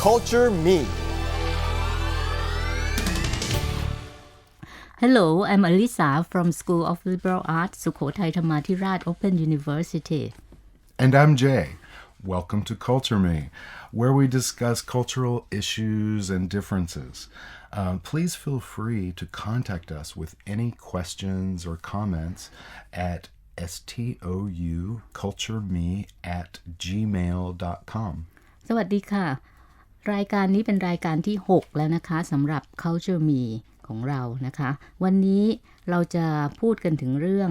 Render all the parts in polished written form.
Culture Me. Hello, I'm Alisa from School of Liberal Arts, Sukhothai Thammathirat Open University. And I'm Jay. Welcome to Culture Me, where we discuss cultural issues and differences. Please feel free to contact us with any questions or comments at stoucultureme@gmail.com. สวัสดีค่ะ รายการนี้เป็นรายการที่ 6 แล้วนะคะสำหรับ Culture Me ของเรานะคะวันนี้เราจะพูดกันถึงเรื่อง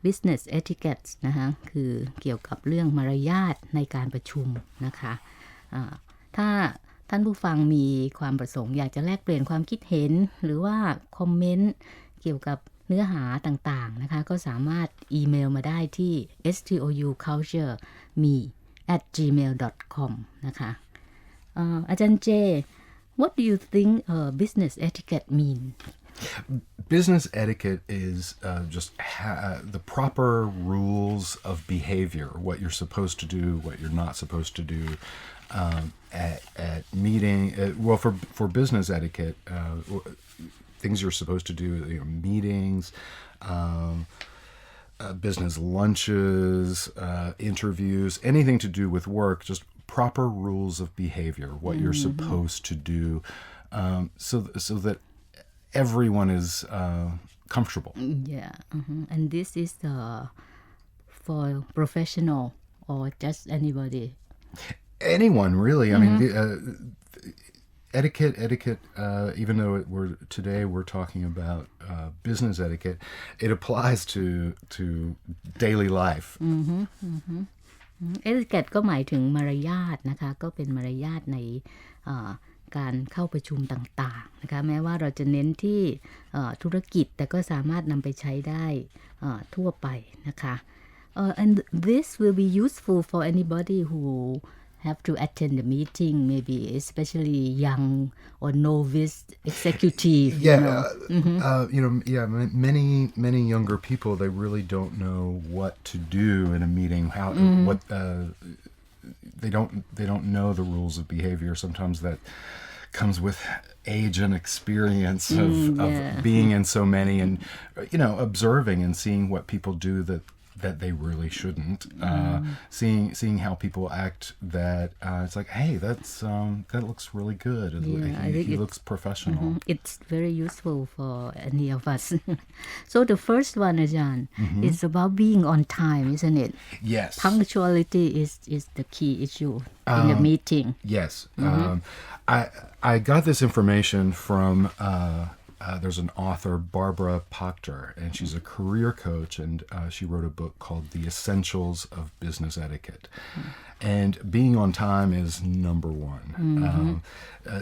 business etiquette นะคะคือเกี่ยวกับเรื่องมารยาทในการประชุมนะคะถ้าท่านผู้ฟังมีความประสงค์อยากจะแลกเปลี่ยนความคิดเห็นหรือว่าคอมเมนต์เกี่ยวกับเนื้อหาต่างๆนะคะก็สามารถอีเมลมาได้ที่ stoucultureme@gmail.com นะคะอาจารย์เจ What do you think business etiquette mean? Business etiquette is just the proper rules of behavior, what you're supposed to do, what you're not supposed to do at meeting. Well, for business etiquette, things you're supposed to do, meetings, business lunches, interviews, anything to do with work, just proper rules of behavior, what you're supposed to do, so that everyone is comfortable. Yeah, and this is for professional or just anybody? Anyone, really. I mean, etiquette. Even though today we're talking about business etiquette, it applies to daily life. Etiquette ก็หมายถึงมารยาทนะคะก็เป็นมารยาทในการเข้าประชุมต่างๆนะคะแม้ว่าเราจะเน้นที่ธุรกิจแต่ก็สามารถนำไปใช้ได้ทั่วไปนะคะ and this will be useful for anybody who have to attend the meeting, maybe especially young or novice executive. Many younger people, they really don't know what to do in a meeting. They don't know the rules of behavior. Sometimes that comes with age and experience of being in so many, and observing and seeing what people do that they really shouldn't. Seeing how people act that it's like, hey, that looks really good. He looks professional. It's very useful for any of us. So the first one, Ajahn, is about being on time, isn't it? Yes. Punctuality is the key issue in the meeting. Yes. I got this information from there's an author, Barbara Pachter, and she's a career coach, and she wrote a book called The Essentials of Business Etiquette. And being on time is number one.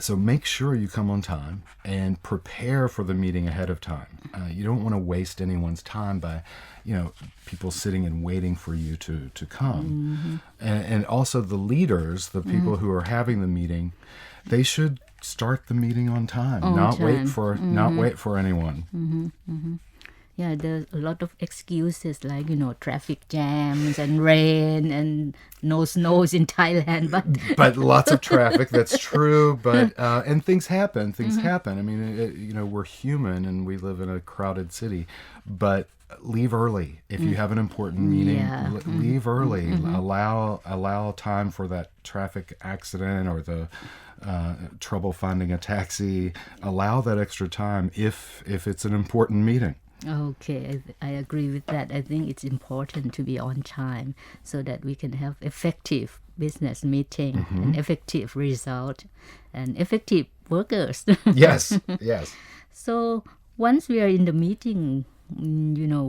So make sure you come on time and prepare for the meeting ahead of time. You don't want to waste anyone's time by, people sitting and waiting for you to come. And also the leaders, the people who are having the meeting, they should start the meeting on time, not wait for anyone. Yeah, there's a lot of excuses like traffic jams and rain and no snows in Thailand, but lots of traffic. That's true. But and things happen. I mean, we're human and we live in a crowded city. But leave early if you have an important meeting. Leave early. Allow time for that traffic accident or the trouble finding a taxi. Allow that extra time if it's an important meeting. Okay, I agree with that. I think it's important to be on time so that we can have effective business meeting and effective result and effective workers. Yes. So once we are in the meeting,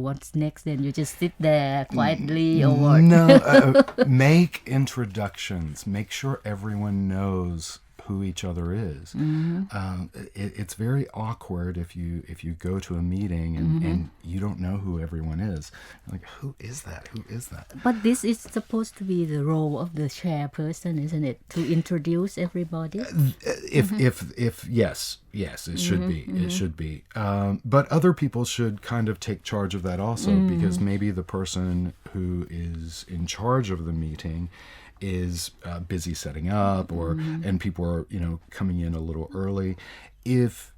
what's next, then you just sit there quietly or what? No, make introductions. Make sure everyone knows who each other is. It's very awkward if you go to a meeting and you don't know who everyone is. Like, who is that? But this is supposed to be the role of the chairperson, isn't it? To introduce everybody? If yes, it should be. It should be. But other people should kind of take charge of that also, because maybe the person who is in charge of the meeting is busy setting up, or and people are coming in a little early. If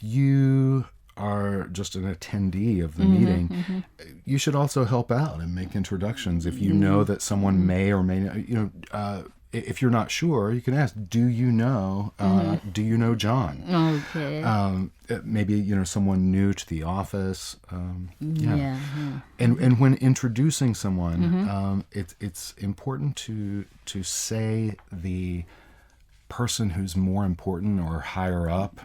you are just an attendee of the meeting, you should also help out and make introductions. If you know that someone may or may not, if you're not sure, you can ask, do you know John? Okay. Maybe, someone new to the office. Yeah. And when introducing someone, it's important to say the person who's more important or higher up,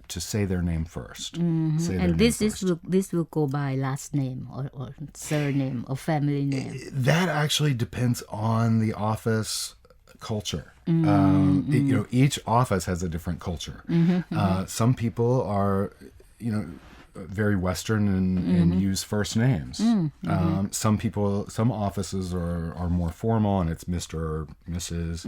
to say their name first. Say their And name first. this will go by last name or surname or family name. That actually depends on the office culture. Each office has a different culture. Some people are, very Western and use first names. Some offices are more formal and it's Mr. or Mrs.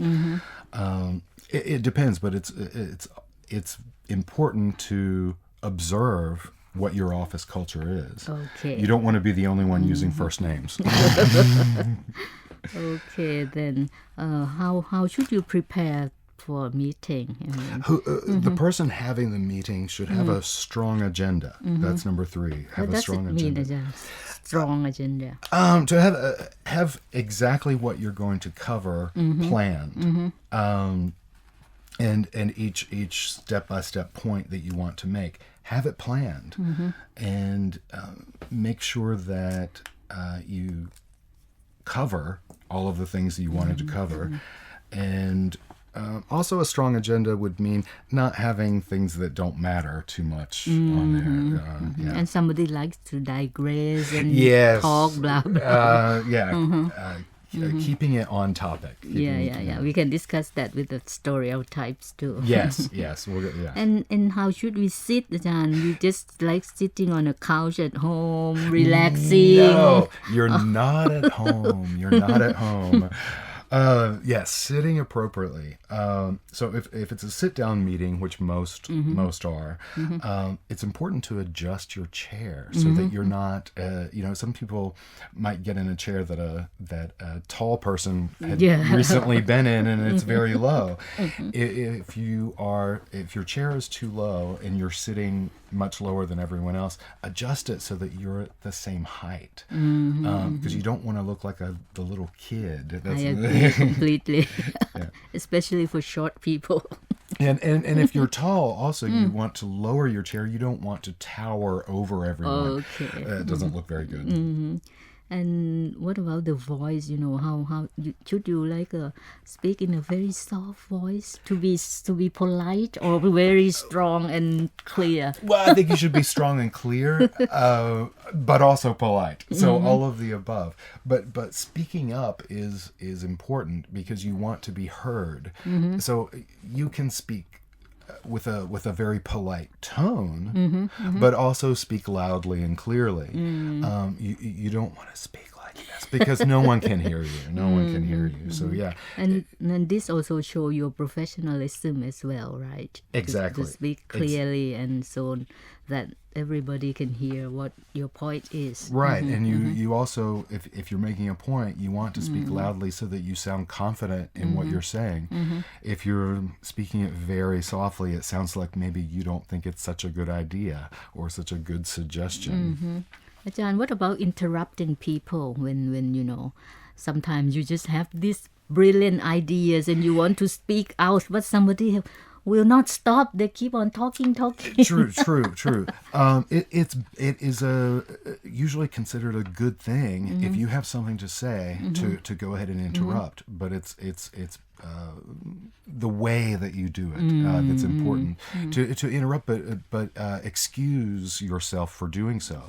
It depends, but it's important to observe what your office culture is. Okay. You don't want to be the only one using first names. Okay, then how should you prepare for a meeting? The person having the meeting should have a strong agenda. That's number 3. Have What a does strong it mean, agenda. strong agenda? To have exactly what you're going to cover planned. And each step-by-step point that you want to make, have it planned. And make sure that you cover all of the things that you wanted to cover. And also a strong agenda would mean not having things that don't matter too much on there. Yeah. And somebody likes to digress and Yes. talk, blah, blah. Keeping it on topic. Yeah. We can discuss that with the stereotypes too. Yes. Yeah. And how should we sit, Ajahn? We just like sitting on a couch at home, relaxing. No, you're not at home. You're not at home. Yes, sitting appropriately. So if it's a sit-down meeting, which most are, it's important to adjust your chair so that you're not. Some people might get in a chair that a tall person had recently been in, and it's very low. If your chair is too low and you're sitting much lower than everyone else, adjust it so that you're at the same height, because you don't want to look like the little kid. I agree completely, especially for short people. And if you're tall, also you want to lower your chair. You don't want to tower over everyone. Okay. It doesn't look very good. And what about the voice? Should you speak in a very soft voice to be polite, or very strong and clear? Well, I think you should be strong and clear, but also polite. So all of the above. But speaking up is important because you want to be heard. So you can speak with a very polite tone, but also speak loudly and clearly. You don't want to speak like this because no one can hear you. No one can hear you. So yeah. And this also show your professionalism as well, right? Exactly. To speak clearly and so that everybody can hear what your point is. Right. And you also, if you're making a point, you want to speak loudly so that you sound confident in what you're saying. If you're speaking it very softly, it sounds like maybe you don't think it's such a good idea or such a good suggestion. Ajahn, what about interrupting people when sometimes you just have these brilliant ideas and you want to speak out, but somebody will not stop. They keep on talking. True. It is usually considered a good thing if you have something to say to go ahead and interrupt. But it's the way that you do it that's important. To interrupt, but excuse yourself for doing so.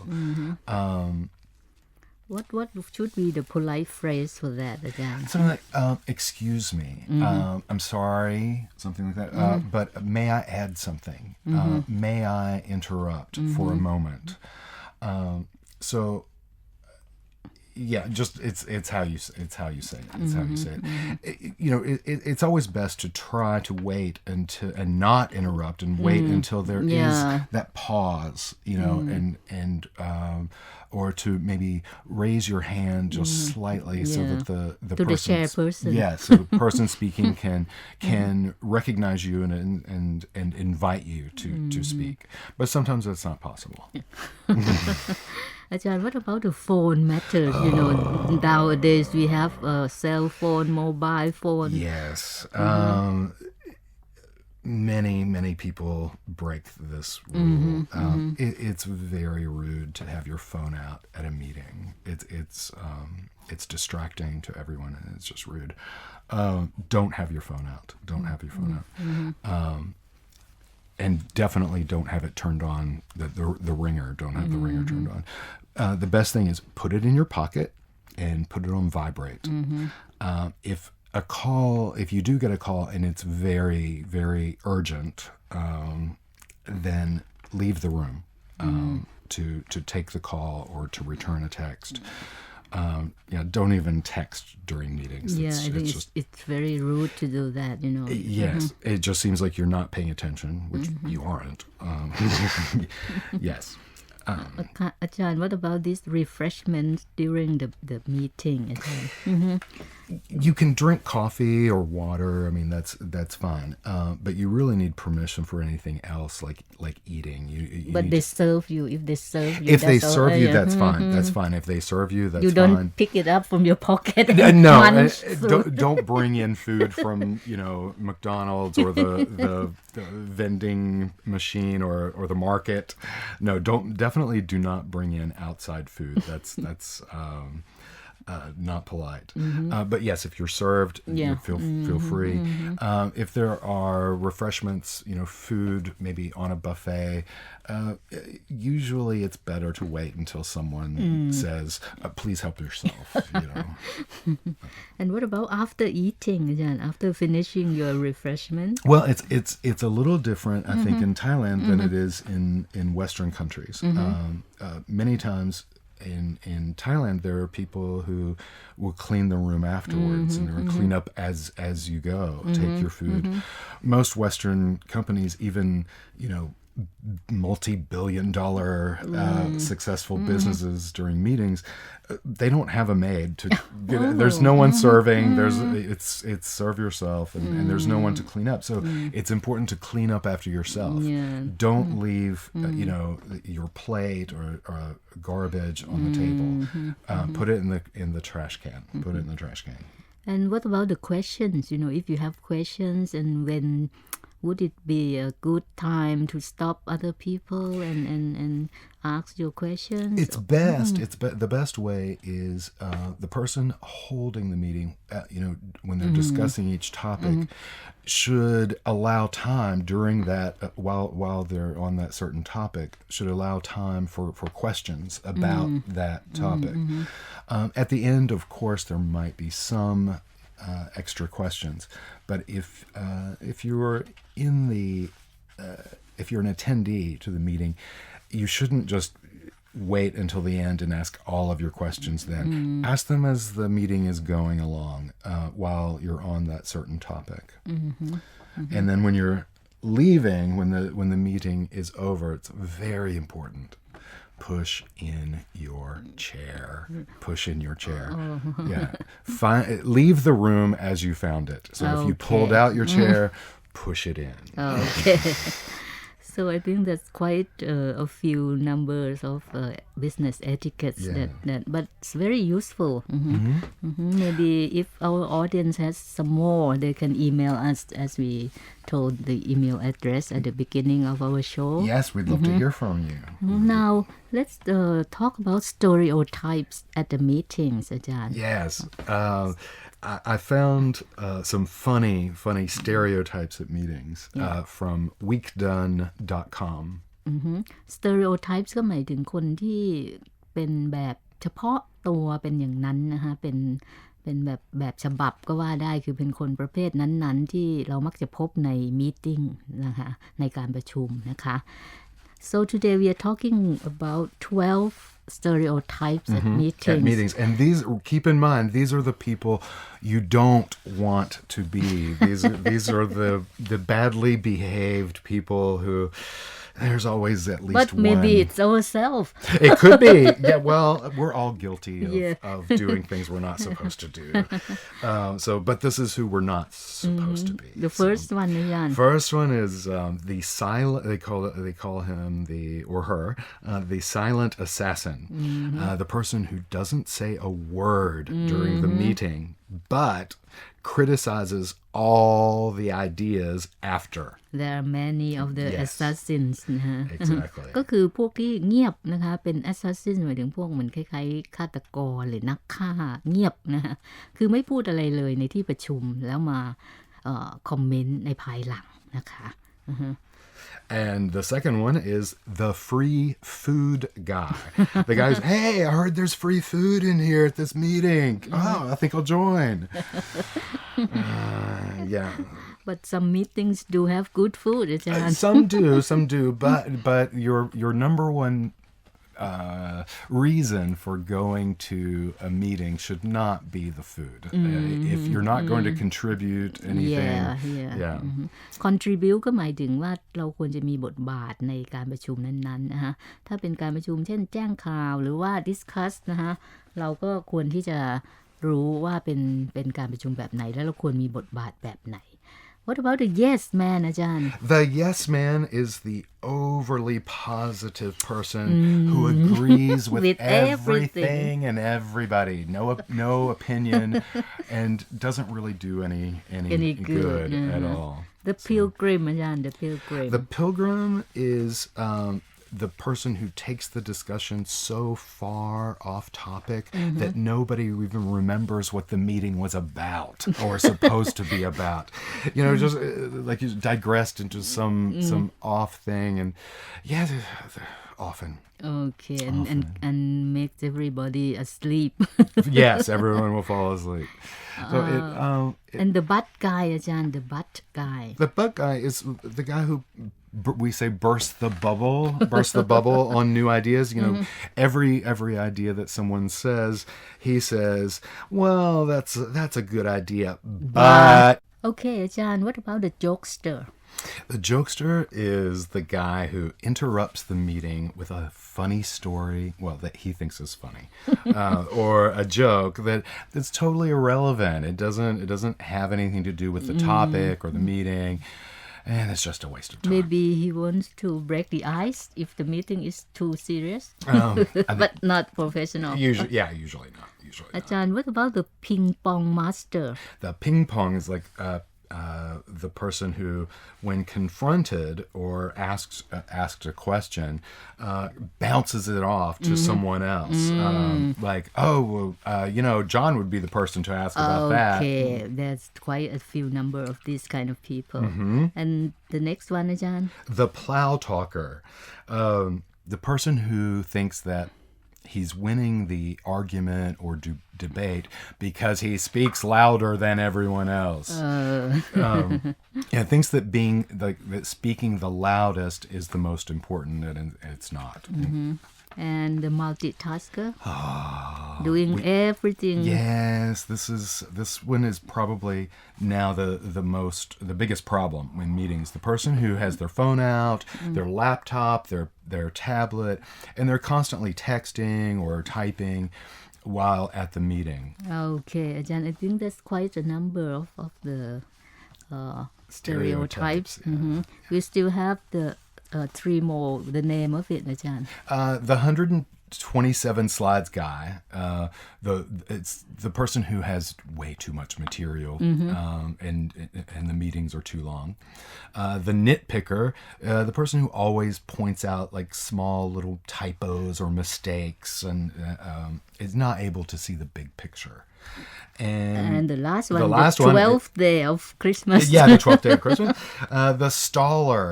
What should be the polite phrase for that, Ajahn? Something like, excuse me, I'm sorry, something like that. But may I add something? May I interrupt for a moment? So yeah, just it's how you say it. It's how you say it. It's always best to try to wait and not interrupt and wait until there is that pause, and or to maybe raise your hand just slightly so that the to the chairperson. So the person speaking can recognize you and invite you to speak. But sometimes that's not possible. อาจารย์ what about the phone matters nowadays we have a cell phone mobile phone Yes. Many people break this rule. It's very rude to have your phone out at a meeting. It's distracting to everyone, and it's just rude. Don't have your phone out. Don't have your phone out. And definitely don't have it turned on. The ringer. Don't have the ringer turned on. The best thing is put it in your pocket and put it on vibrate. If you do get a call and it's very, very urgent, then leave the room to take the call or to return a text. Don't even text during meetings. I think it's very rude to do that, Yes, it just seems like you're not paying attention, which you aren't. Yes. อาจารย์ what about these refreshments during the meeting อาจารย์ You can drink coffee or water. I mean, that's fine. But you really need permission for anything else, like eating. But they serve you. If they serve you, if they serve you, that's fine. That's fine. If they serve you, that's fine. You don't pick it up from your pocket. No, don't bring in food from McDonald's or the vending machine or the market. No, definitely do not bring in outside food. That's not polite. But yes, if you're served, feel free. If there are refreshments, food maybe on a buffet, usually it's better to wait until someone says, please help yourself. And what about after eating, Jan? After finishing your refreshment? Well, it's a little different, I think, in Thailand than it is in Western countries. Many times in Thailand, there are people who will clean the room afterwards and clean up as you go, take your food. Most Western companies, even, multi-billion-dollar successful businesses during meetings, they don't have a maid to there's no one serving. It's serve yourself and there's no one to clean up. So it's important to clean up after yourself. Don't leave your plate or garbage on the table. Put it in the trash can. Put it in the trash can. And what about the questions? If you have questions, and when would it be a good time to stop other people and ask your questions? It's best. The best way is the person holding the meeting, when they're discussing each topic, should allow time during that, while they're on that certain topic, should allow time for questions about that topic. At the end, of course, there might be some extra questions, but if you're if you're an attendee to the meeting, you shouldn't just wait until the end and ask all of your questions then. Ask them as the meeting is going along, while you're on that certain topic. And then when you're leaving, when the meeting is over, it's very important. Push in your chair. Push in your chair. Yeah. Leave the room as you found it. So if you pulled out your chair, push it in. Okay. So I think that's quite a few numbers of business etiquettes that but it's very useful. Maybe if our audience has some more, they can email us, as we told the email address at the beginning of our show. Yes, we'd love to hear from you. Now let's talk about stereotypes at the meetings, Ajahn. Yes. I found some funny stereotypes at meetings from weekdone.com. Stereotypes ก็หมายถึงคนที่เป็นแบบเฉพาะตัวเป็นอย่างนั้นนะคะเป็นแบบฉบับก็ว่าได้คือเป็นคนประเภทนั้นๆที่เรามักจะพบในมีตติ้งนะคะในการประชุมนะคะ So today we are talking about 12 stereotypes at at meetings. meetings. And these, keep in mind, these are the people you don't want to be. These are the badly behaved people who there's always at least But maybe one. it's ourselves. It could be. Yeah, well, we're all guilty Yeah. of doing things we're not supposed to do. But this is who we're not supposed to be. The first one อาจารย์ First one is the silent. They call him or her the silent assassin, the person who doesn't say a word during the meeting, but criticizes all the ideas after. There are many of the Yes. assassins นะฮะ Exactly. ก็คือพวกที่เงียบนะคะเป็น assassin หมายถึงพวกเหมือนคล้ายๆฆาตกรหรือนักฆ่าเงียบนะฮะคือไม่พูดอะไรเลยในที่ประชุมแล้วมาคอมเมนต์ในภายหลังนะคะอือฮึ And the second one is the free food guy. The guy who's, hey, I heard there's free food in here at this meeting. Oh, I think I'll join. Yeah. But some meetings do have good food อาจารย์ Some do, but your number one reason for going to a meeting should not be the food. If you're not going to contribute anything, yeah. contribute ก็หมายถึงว่าเราควรจะมีบทบาทในการประชุมนั้นๆนะคะถ้าเป็นการประชุมเช่นแจ้งข่าวหรือว่า discuss นะคะเราก็ควรที่จะรู้ว่าเป็นการประชุมแบบไหนแล้วเราควรมีบทบาทแบบไหน What about the yes man อาจารย์ The yes man is the overly positive person who agrees with everything and everybody. No opinion and doesn't really do any good at all. The pilgrim อาจารย์ the pilgrim The pilgrim is the person who takes the discussion so far off topic that nobody even remembers what the meeting was about or supposed to be about. Just like you digressed into some off thing, and yeah, often. Okay, and makes everybody asleep. Yes, everyone will fall asleep. So And the butt guy อาจารย์ the butt guy the butt guy is the guy who we say burst the bubble on new ideas. Every idea that someone says, he says, well, that's a good idea, but Okay อาจารย์ what about the jokester the jokester is the guy who interrupts the meeting with a funny story, well, that he thinks is funny, or a joke that's totally irrelevant. It doesn't have anything to do with the topic or the meeting. And it's just a waste of time. Maybe he wants to break the ice if the meeting is too serious, but not professional. Usually not. อาจารย์ what about the ping pong master The ping pong is like the person who, when confronted or asked a question, bounces it off to someone else. Like, John would be the person to ask about that. Okay, there's quite a few number of these kind of people. And the next one อาจารย์ The plow talker, the person who thinks that he's winning the argument or debate because he speaks louder than everyone else. Thinks that that speaking the loudest is the most important, and it's not. And the multitasker doing everything. Yes, this one is probably now the biggest problem in meetings. The person who has their phone out, their laptop, their tablet, and they're constantly texting or typing while at the meeting. Okay, Ajahn, I think that's quite a number of the stereotypes. We still have the 3 more, the name of it อาจารย์ The 127 slides guy, it's the person who has way too much material, and the meetings are too long. The nitpicker, the person who always points out like small little typos or mistakes and is not able to see the big picture. And the last the one, the 12th day of Christmas. Yeah, the 12th day of Christmas. The staller.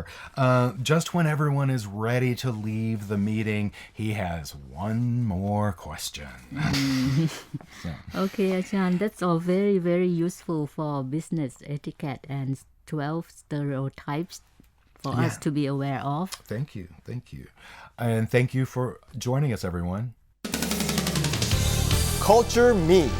Just when everyone is ready to leave the meeting, he has one more question. Okay, Ajahn, that's all very, very useful for business etiquette and 12 stereotypes for us to be aware of. Thank you. And thank you for joining us, everyone. Culture Me